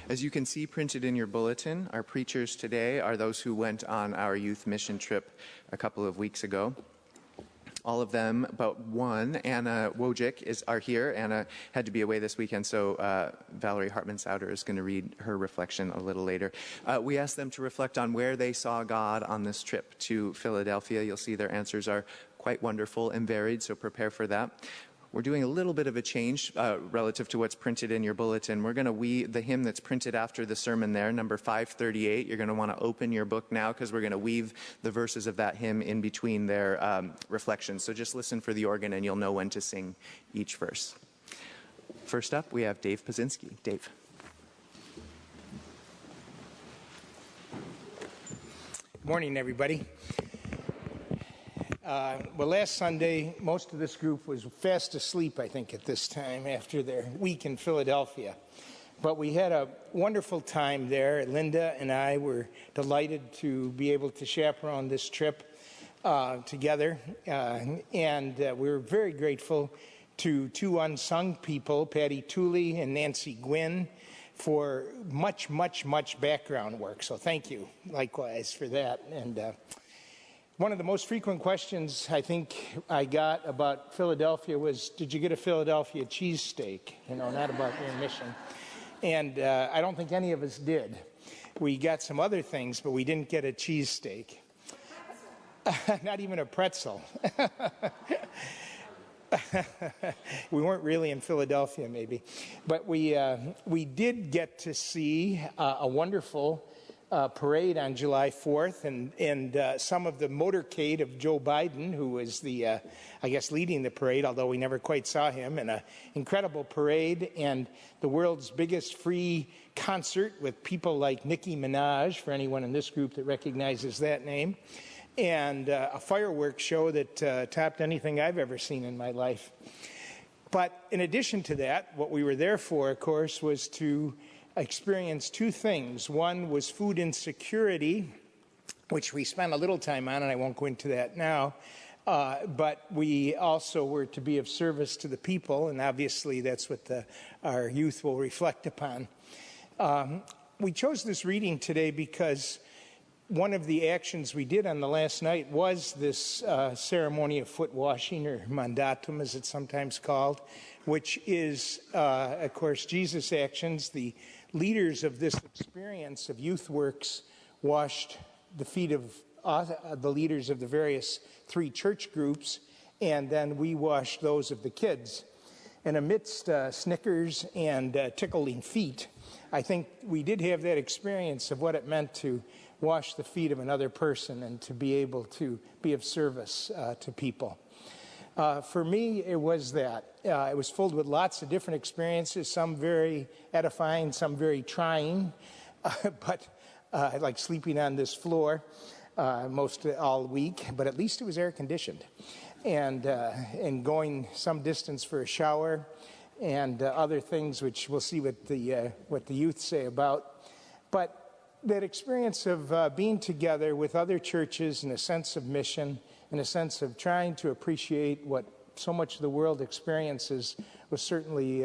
As you can see printed in your bulletin, our preachers today are those who went on our youth mission trip a couple of weeks ago. All of them, but one, Anna Wojcik, are here. Anna had to be away this weekend, so Valerie Hartman-Souder is going to read her reflection a little later. We asked them to reflect on where they saw God on this trip to Philadelphia. You'll see their answers are quite wonderful and varied, so prepare for that. We're doing a little bit of a change relative to what's printed in your bulletin. We're going to weave the hymn that's printed after the sermon there, number 538. You're going to want to open your book now because we're going to weave the verses of that hymn in between their reflections. So just listen for the organ and you'll know when to sing each verse. First up, we have Dave Pasinski. Dave. Good morning, everybody. Well, last Sunday, most of this group was fast asleep, I think, at this time after their week in Philadelphia. But we had a wonderful time there. Linda and I were delighted to be able to chaperone this trip together. And we were very grateful to two unsung people, Patty Tooley and Nancy Gwynn, for much, much, much background work. So thank you, likewise, for that. And one of the most frequent questions I think I got about Philadelphia was, did you get a Philadelphia cheesesteak? Not about your mission. And I don't think any of us did. We got some other things, but we didn't get a cheesesteak. Not even a pretzel. We weren't really in Philadelphia, maybe. But we did get to see a wonderful parade on July 4th, and some of the motorcade of Joe Biden, who was leading the parade, although we never quite saw him, and an incredible parade, and the world's biggest free concert with people like Nicki Minaj, for anyone in this group that recognizes that name, and a fireworks show that topped anything I've ever seen in my life. But in addition to that, what we were there for, of course, was to experienced two things. One was food insecurity, which we spent a little time on, and I won't go into that now. But we also were to be of service to the people, and obviously that's what our youth will reflect upon. We chose this reading today because one of the actions we did on the last night was this ceremony of foot washing, or mandatum as it's sometimes called, which is, of course, Jesus' actions. The leaders of this experience of Youth Works washed the feet of the leaders of the various three church groups, and then we washed those of the kids. And amidst snickers and tickling feet, I think we did have that experience of what it meant to wash the feet of another person and to be able to be of service to people. For me, it was that. It was filled with lots of different experiences, some very edifying, some very trying, but like sleeping on this floor most all week, but at least it was air-conditioned. And going some distance for a shower and other things, which we'll see what the youth say about. But that experience of being together with other churches in a sense of mission, in a sense of trying to appreciate what so much of the world experiences, was certainly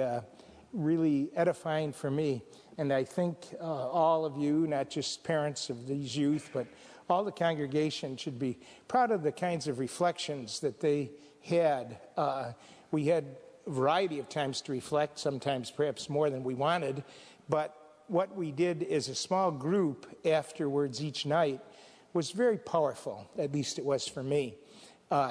really edifying for me. And I think all of you, not just parents of these youth, but all the congregation should be proud of the kinds of reflections that they had. We had a variety of times to reflect, sometimes perhaps more than we wanted, but what we did as a small group afterwards each night was very powerful, at least it was for me.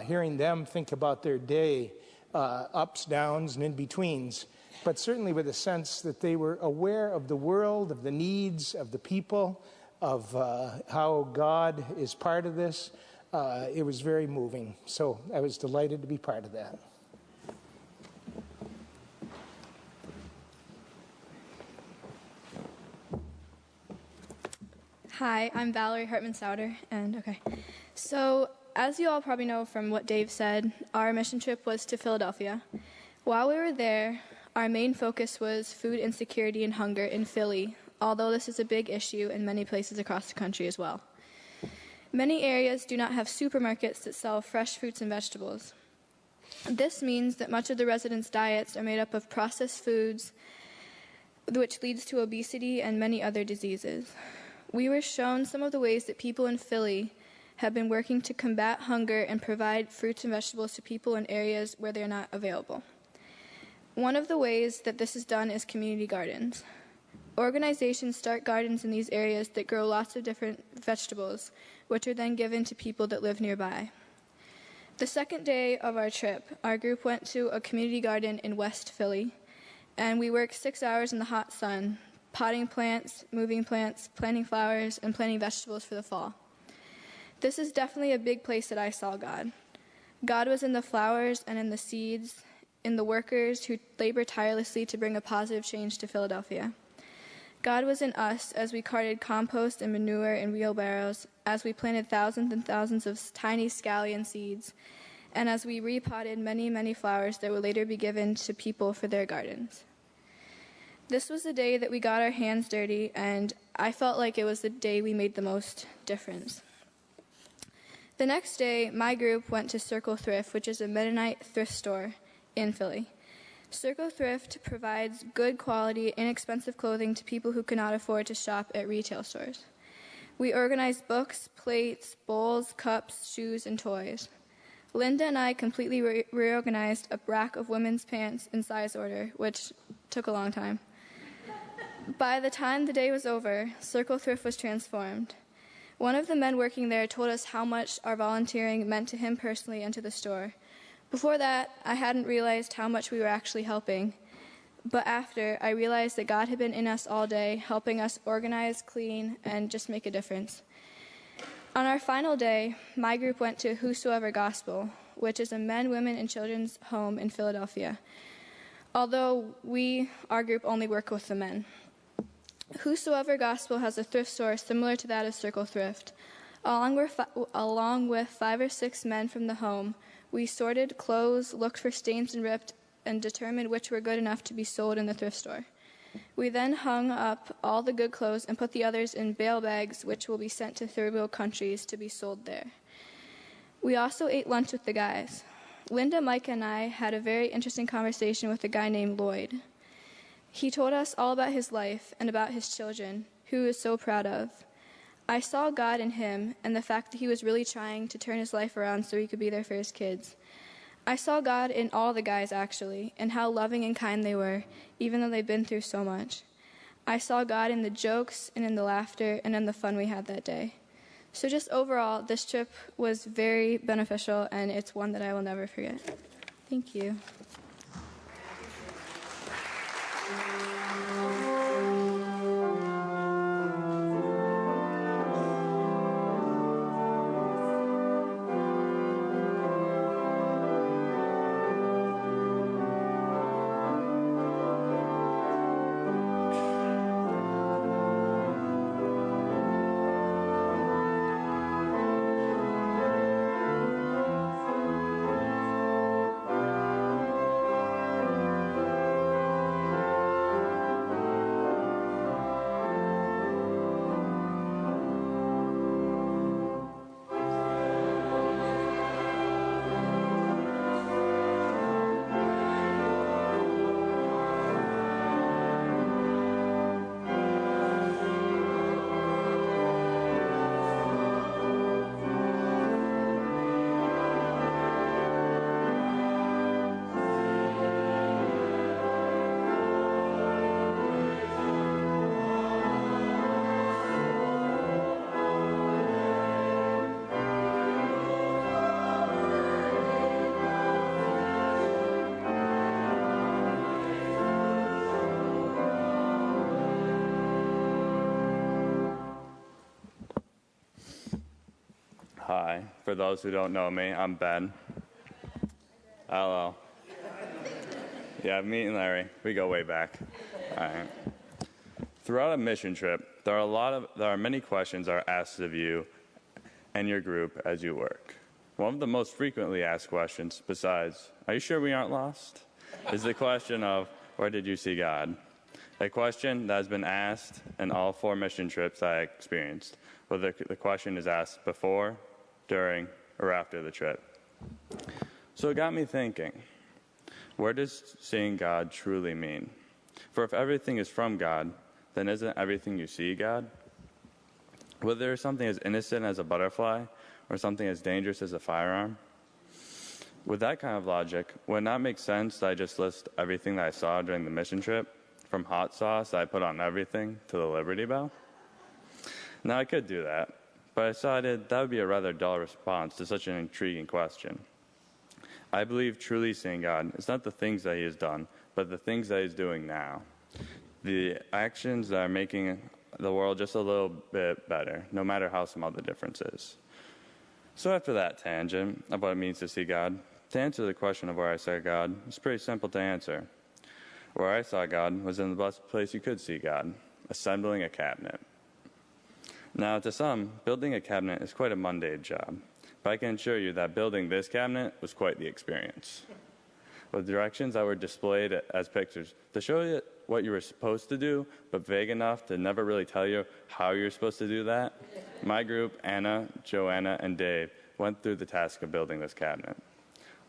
Hearing them think about their day, ups, downs, and in-betweens, but certainly with a sense that they were aware of the world, of the needs of the people, of how God is part of this. It was very moving. So I was delighted to be part of that. Hi, I'm Valerie Hartman-Souder, So, as you all probably know from what Dave said, our mission trip was to Philadelphia. While we were there, our main focus was food insecurity and hunger in Philly, although this is a big issue in many places across the country as well. Many areas do not have supermarkets that sell fresh fruits and vegetables. This means that much of the residents' diets are made up of processed foods which leads to obesity and many other diseases. We were shown some of the ways that people in Philly have been working to combat hunger and provide fruits and vegetables to people in areas where they're not available. One of the ways that this is done is community gardens. Organizations start gardens in these areas that grow lots of different vegetables, which are then given to people that live nearby. The second day of our trip, our group went to a community garden in West Philly, and we worked 6 hours in the hot sun, potting plants, moving plants, planting flowers, and planting vegetables for the fall. This is definitely a big place that I saw God. God was in the flowers and in the seeds, in the workers who labor tirelessly to bring a positive change to Philadelphia. God was in us as we carted compost and manure in wheelbarrows, as we planted thousands and thousands of tiny scallion seeds, and as we repotted many, many flowers that would later be given to people for their gardens. This was the day that we got our hands dirty, and I felt like it was the day we made the most difference. The next day, my group went to Circle Thrift, which is a Mennonite thrift store in Philly. Circle Thrift provides good quality, inexpensive clothing to people who cannot afford to shop at retail stores. We organized books, plates, bowls, cups, shoes, and toys. Linda and I completely reorganized a rack of women's pants in size order, which took a long time. By the time the day was over, Circle Thrift was transformed. One of the men working there told us how much our volunteering meant to him personally and to the store. Before that, I hadn't realized how much we were actually helping. But after, I realized that God had been in us all day, helping us organize, clean, and just make a difference. On our final day, my group went to Whosoever Gospel, which is a men, women, and children's home in Philadelphia. Although our group only work with the men. Whosoever Gospel has a thrift store similar to that of Circle Thrift. Along with 5 or 6 men from the home, we sorted clothes, looked for stains and ripped, and determined which were good enough to be sold in the thrift store. We then hung up all the good clothes and put the others in bale bags, which will be sent to third world countries to be sold there. We also ate lunch with the guys. Linda, Micah, and I had a very interesting conversation with a guy named Lloyd. He told us all about his life and about his children, who he was so proud of. I saw God in him and the fact that he was really trying to turn his life around so he could be there for his kids. I saw God in all the guys, actually, and how loving and kind they were, even though they'd been through so much. I saw God in the jokes and in the laughter and in the fun we had that day. So just overall, this trip was very beneficial, and it's one that I will never forget. Thank you. Hi, for those who don't know me, I'm Ben. Hello. Yeah, me and Larry, we go way back. All right. Throughout a mission trip, there are many questions are asked of you and your group as you work. One of the most frequently asked questions, besides, "Are you sure we aren't lost?" is the question of, "Where did you see God?" A question that has been asked in all 4 mission trips I experienced, whether the question is asked before, during, or after the trip. So it got me thinking, where does seeing God truly mean? For if everything is from God, then isn't everything you see God? Whether there is something as innocent as a butterfly or something as dangerous as a firearm? With that kind of logic, would it not make sense that I just list everything that I saw during the mission trip, from hot sauce that I put on everything to the Liberty Bell? Now, I could do that, but I decided that would be a rather dull response to such an intriguing question. I believe truly seeing God is not the things that he has done, but the things that he's doing now. The actions that are making the world just a little bit better, no matter how small the difference is. So after that tangent of what it means to see God, to answer the question of where I saw God, it's pretty simple to answer. Where I saw God was in the best place you could see God, assembling a cabinet. Now, to some, building a cabinet is quite a mundane job, but I can assure you that building this cabinet was quite the experience. With directions that were displayed as pictures to show you what you were supposed to do, but vague enough to never really tell you how you're supposed to do that, my group, Anna, Joanna, and Dave, went through the task of building this cabinet.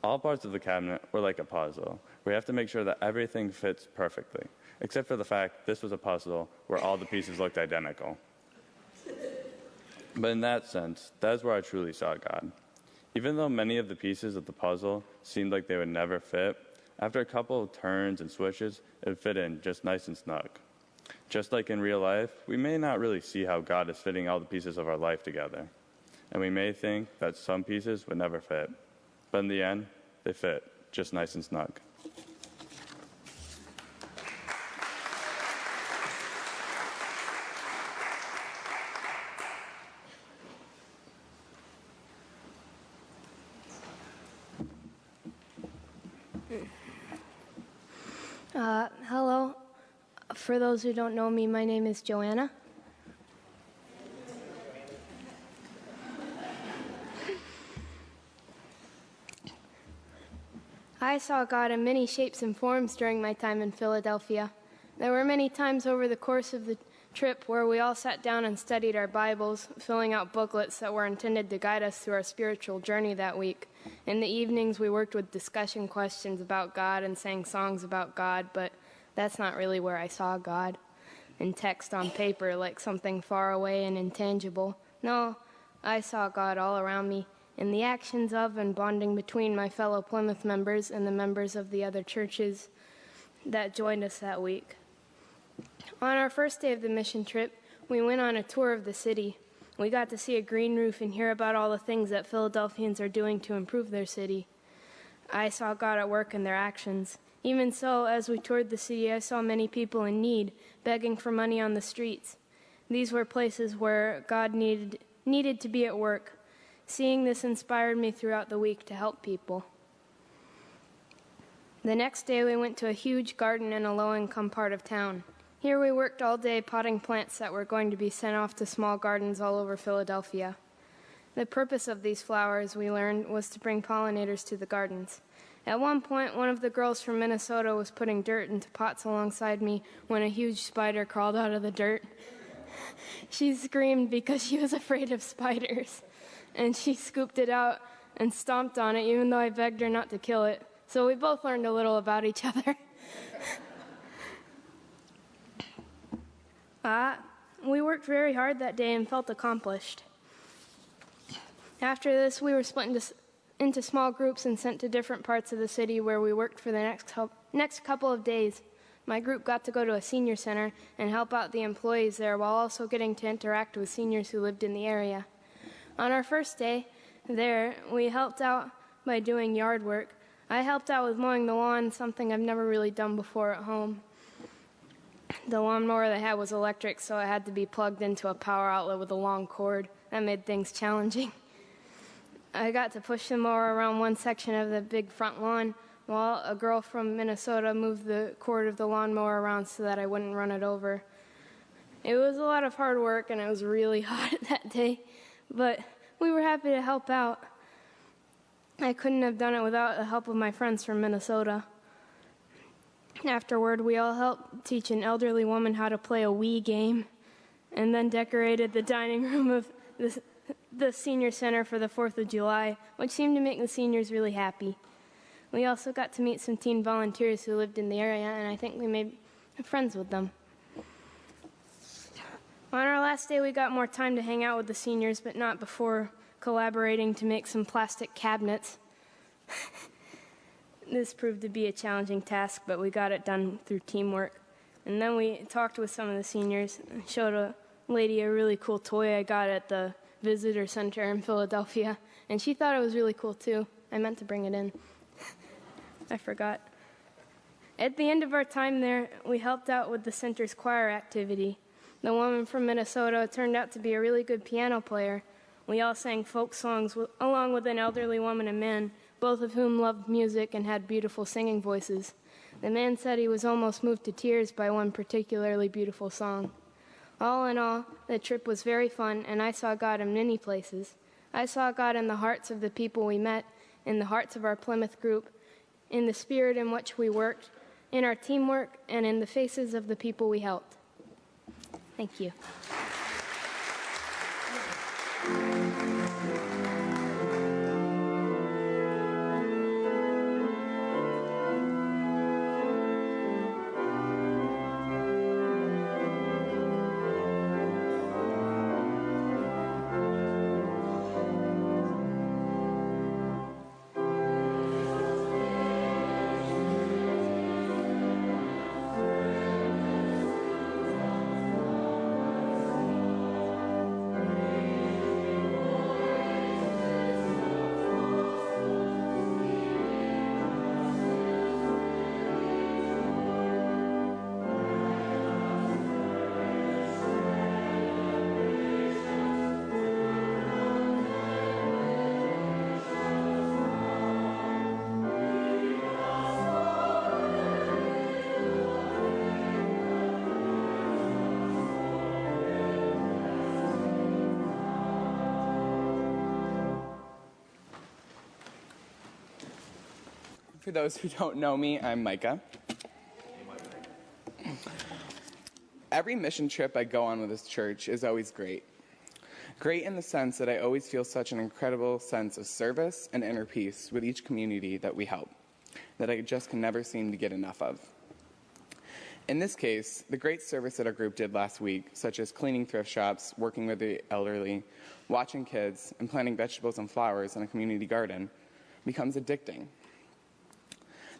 All parts of the cabinet were like a puzzle. We have to make sure that everything fits perfectly, except for the fact this was a puzzle where all the pieces looked identical. But in that sense, that is where I truly saw God. Even though many of the pieces of the puzzle seemed like they would never fit, after a couple of turns and switches, it would fit in just nice and snug. Just like in real life, we may not really see how God is fitting all the pieces of our life together. And we may think that some pieces would never fit. But in the end, they fit just nice and snug. Hello. For those who don't know me, my name is Joanna. I saw God in many shapes and forms during my time in Philadelphia. There were many times over the course of the trip where we all sat down and studied our Bibles, filling out booklets that were intended to guide us through our spiritual journey that week. In the evenings, we worked with discussion questions about God and sang songs about God, but that's not really where I saw God, in text on paper like something far away and intangible. No, I saw God all around me, in the actions of and bonding between my fellow Plymouth members and the members of the other churches that joined us that week. On our first day of the mission trip, we went on a tour of the city. We got to see a green roof and hear about all the things that Philadelphians are doing to improve their city. I saw God at work in their actions. Even so, as we toured the city, I saw many people in need, begging for money on the streets. These were places where God needed to be at work. Seeing this inspired me throughout the week to help people. The next day, we went to a huge garden in a low-income part of town. Here we worked all day potting plants that were going to be sent off to small gardens all over Philadelphia. The purpose of these flowers, we learned, was to bring pollinators to the gardens. At one point, one of the girls from Minnesota was putting dirt into pots alongside me when a huge spider crawled out of the dirt. She screamed because she was afraid of spiders, and she scooped it out and stomped on it, even though I begged her not to kill it. So we both learned a little about each other. We worked very hard that day and felt accomplished. After this, we were split into small groups and sent to different parts of the city where we worked for the next couple of days. My group got to go to a senior center and help out the employees there while also getting to interact with seniors who lived in the area. On our first day there, we helped out by doing yard work. I helped out with mowing the lawn, something I've never really done before at home. The lawnmower they had was electric, so it had to be plugged into a power outlet with a long cord. That made things challenging. I got to push the mower around one section of the big front lawn while a girl from Minnesota moved the cord of the lawnmower around so that I wouldn't run it over. It was a lot of hard work, and it was really hot that day, but we were happy to help out. I couldn't have done it without the help of my friends from Minnesota. Afterward, we all helped teach an elderly woman how to play a Wii game, and then decorated the dining room of the senior center for the 4th of July, which seemed to make the seniors really happy. We also got to meet some teen volunteers who lived in the area, and I think we made friends with them. On our last day, we got more time to hang out with the seniors, but not before collaborating to make some plastic cabinets. This proved to be a challenging task, but we got it done through teamwork. And then we talked with some of the seniors and showed a lady a really cool toy I got at the visitor center in Philadelphia, and she thought it was really cool too. I meant to bring it in. I forgot. At the end of our time there, we helped out with the center's choir activity. The woman from Minnesota turned out to be a really good piano player. We all sang folk songs along with an elderly woman and man, both of whom loved music and had beautiful singing voices. The man said he was almost moved to tears by one particularly beautiful song. All in all, the trip was very fun, and I saw God in many places. I saw God in the hearts of the people we met, in the hearts of our Plymouth group, in the spirit in which we worked, in our teamwork, and in the faces of the people we helped. Thank you. For those who don't know me, I'm Micah. Every mission trip I go on with this church is always great. Great in the sense that I always feel such an incredible sense of service and inner peace with each community that we help, that I just can never seem to get enough of. In this case, the great service that our group did last week, such as cleaning thrift shops, working with the elderly, watching kids, and planting vegetables and flowers in a community garden, becomes addicting.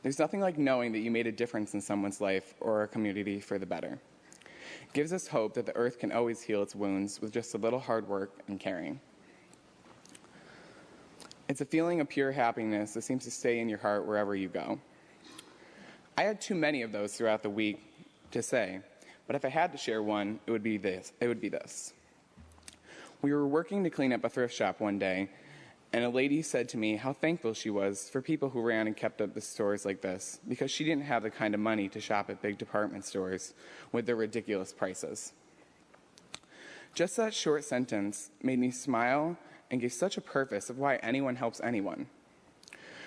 There's nothing like knowing that you made a difference in someone's life or a community for the better. It gives us hope that the earth can always heal its wounds with just a little hard work and caring. It's a feeling of pure happiness that seems to stay in your heart wherever you go. I had too many of those throughout the week to say, but if I had to share one, it would be this. We were working to clean up a thrift shop one day, and a lady said to me how thankful she was for people who ran and kept up the stores like this, because she didn't have the kind of money to shop at big department stores with their ridiculous prices. Just that short sentence made me smile and gave such a purpose of why anyone helps anyone.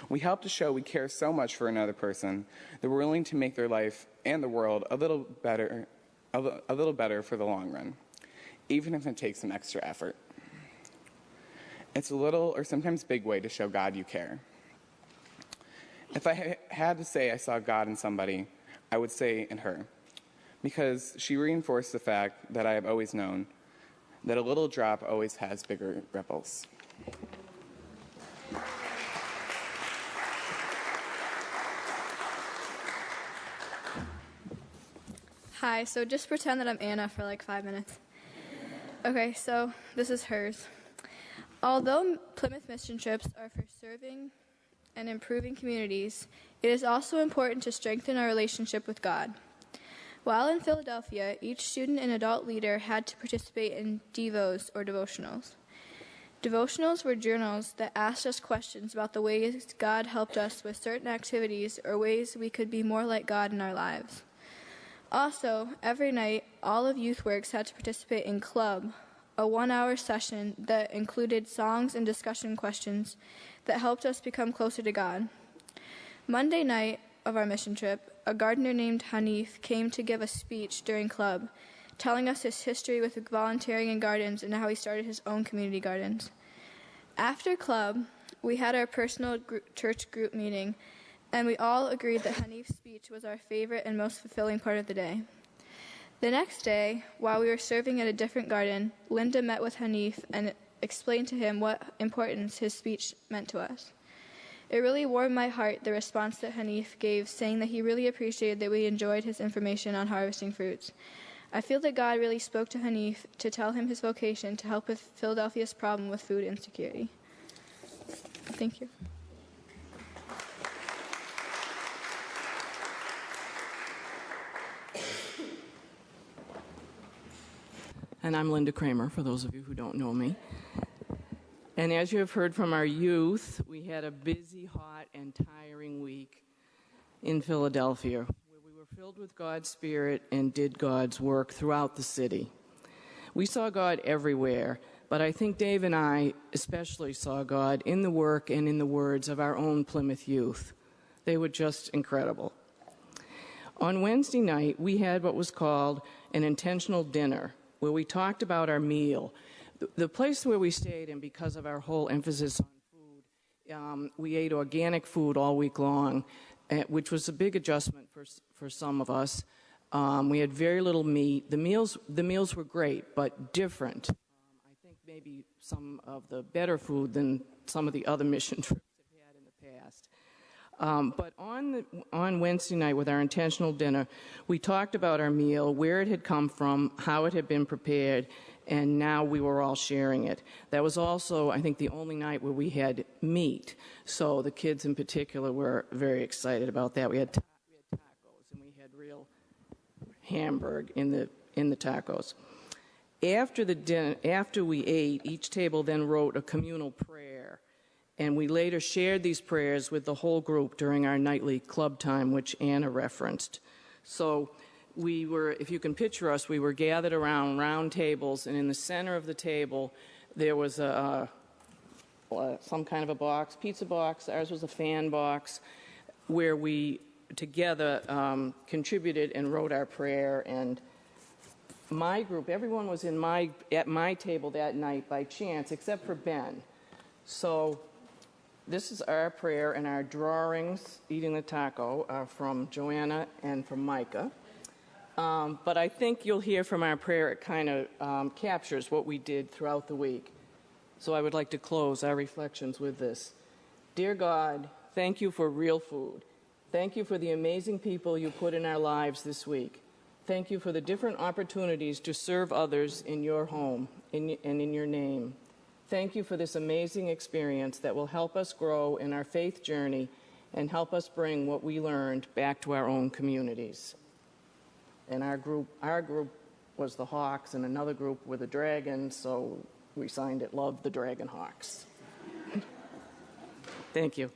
We help to show we care so much for another person that we're willing to make their life and the world a little better for the long run, even if it takes some extra effort. It's a little or sometimes big way to show God you care. If I had to say I saw God in somebody, I would say in her, because she reinforced the fact that I have always known that a little drop always has bigger ripples. Hi, so just pretend that I'm Anna for like 5 minutes. Okay, so this is hers. Although Plymouth mission trips are for serving and improving communities, it is also important to strengthen our relationship with God. While in Philadelphia, each student and adult leader had to participate in devos or devotionals. Devotionals were journals that asked us questions about the ways God helped us with certain activities or ways we could be more like God in our lives. Also, every night, all of YouthWorks had to participate in Club, a 1-hour session that included songs and discussion questions that helped us become closer to God. Monday night of our mission trip, a gardener named Hanif came to give a speech during Club, telling us his history with volunteering in gardens and how he started his own community gardens. After Club, we had our personal church group meeting, and we all agreed that Hanif's speech was our favorite and most fulfilling part of the day. The next day, while we were serving at a different garden, Linda met with Hanif and explained to him what importance his speech meant to us. It really warmed my heart, the response that Hanif gave, saying that he really appreciated that we enjoyed his information on harvesting fruits. I feel that God really spoke to Hanif to tell him his vocation to help with Philadelphia's problem with food insecurity. Thank you. And I'm Linda Kraemer, for those of you who don't know me. And as you have heard from our youth, we had a busy, hot, and tiring week in Philadelphia, where we were filled with God's Spirit and did God's work throughout the city. We saw God everywhere, but I think Dave and I especially saw God in the work and in the words of our own Plymouth youth. They were just incredible. On Wednesday night, we had what was called an intentional dinner, where we talked about our meal. The place where we stayed, and because of our whole emphasis on food, we ate organic food all week long, which was a big adjustment for some of us. We had very little meat. The meals were great, but different. I think maybe some of the better food than some of the other mission trips I've had in the past. But on Wednesday night with our intentional dinner, we talked about our meal, where it had come from, how it had been prepared, and now we were all sharing it. That was also, I think, the only night where we had meat. So the kids in particular were very excited about that. We had tacos, and we had real hamburg in the tacos. After we ate, each table then wrote a communal prayer. And we later shared these prayers with the whole group during our nightly club time, which Anna referenced. So we were, if you can picture us, we were gathered around round tables, and in the center of the table there was some kind of a box, pizza box. Ours was a fan box, where we together contributed and wrote our prayer. And my group, everyone was at my table that night by chance, except for Ben. So this is our prayer, and our drawings, eating the taco, are from Joanna and from Micah. But I think you'll hear from our prayer, it kind of captures what we did throughout the week. So I would like to close our reflections with this. Dear God, thank you for real food. Thank you for the amazing people you put in our lives this week. Thank you for the different opportunities to serve others in your home and in your name. Thank you for this amazing experience that will help us grow in our faith journey and help us bring what we learned back to our own communities. And our group was the Hawks, and another group were the Dragons, so we signed it, Love the Dragon Hawks. Thank you.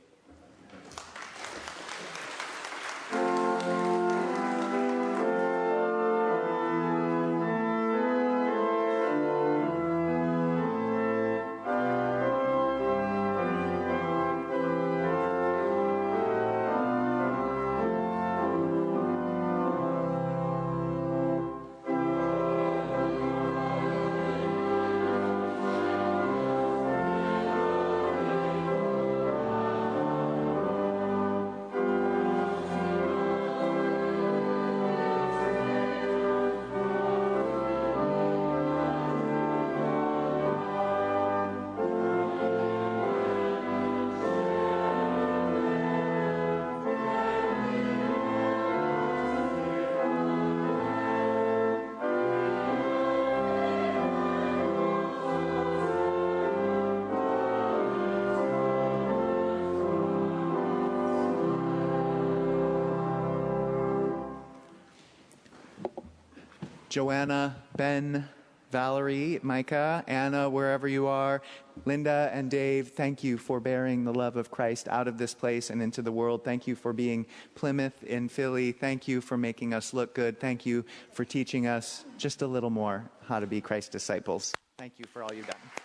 Joanna, Ben, Valerie, Micah, Anna, wherever you are, Linda and Dave, thank you for bearing the love of Christ out of this place and into the world. Thank you for being Plymouth in Philly. Thank you for making us look good. Thank you for teaching us just a little more how to be Christ's disciples. Thank you for all you've done.